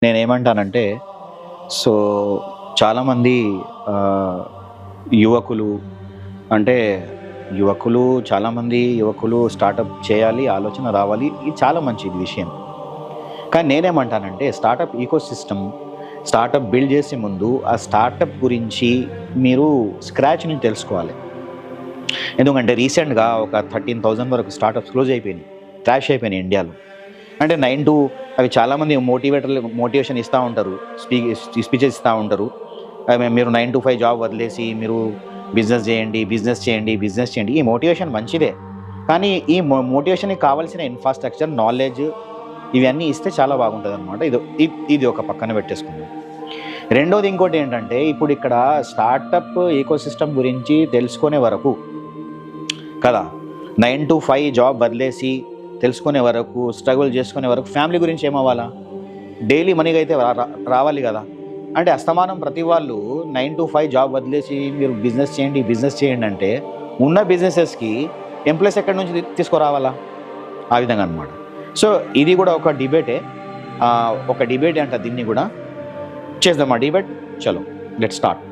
నేనేమంటానంటే, సో, చాలామంది ఆహ్, యువకులు అంటే, యువకులు స్టార్టప్ చేయాలి, ఆలోచన రావాలి. ఇది చాలా మంచిది విషయం. కానీ నేనేమంటానంటే, స్టార్టప్ బిల్డ్ చేసే ముందు, ఆ స్టార్టప్ గురించి మీరు స్క్రాచ్ నుంచి తెలుసుకోవాలి. ఎందుకంటే రీసెంట్‌గా ఒక 13,000 వరకు స్టార్టప్స్ క్లోజ్ అయిపోయినాయి. క్రాష్ అయిపోయినాయి ఇండియాలో. అంటే 9 టు అవి చాలామంది మోటివేషన్ ఇస్తా ఉంటారు. స్పీచెస్ ఇస్తా ఉంటారు. మీరు 9-5 జాబ్ వదిలేసి మీరు బిజినెస్ చేయండి. ఈ మోటివేషన్ మంచిదే. కానీ ఈ మోటివేషన్‌కి కావాల్సిన ఇన్‌ఫ్రాస్ట్రక్చర్, నాలెడ్జ్ ఇవన్నీ ఇస్తే చాలా బాగుంటదనమాట. ఇది ఒక పక్కన పెట్టేసుకుందాం. రెండోది ఇంకోటేంటంటే, ఇప్పుడిక్కడ స్టార్టప్ ఎకోసిస్టమ్ గురించి తెలుసుకునే వరకు కదా! 9-5 జాబ్ వదిలేసి తెలుసుకునే వరకు, స్ట్రగుల్ చేసుకునే వరకు ఫ్యామిలీ గురించి ఏమవ్వాలా? డైలీ మనీగైతే రావాలి గదా! అంటే అస్తమానం ప్రతి వాళ్ళు 9-5 జాబ్ వదిలేసి మీరు బిజినెస్ చేయండి అంటే, ఉన్న బిజినెసెస్‌కి ఎంప్లాయీస్ ఎక్కడి నుంచి తీసుకురావాలా? ఆ విధంగా అనమాట. సో, ఇది గూడా ఒక డిబేటే. ఒక డిబేటే అంట దీన్ని గూడా. చేద్దామా డిబేట్? చలో లెట్స్ స్టార్ట్.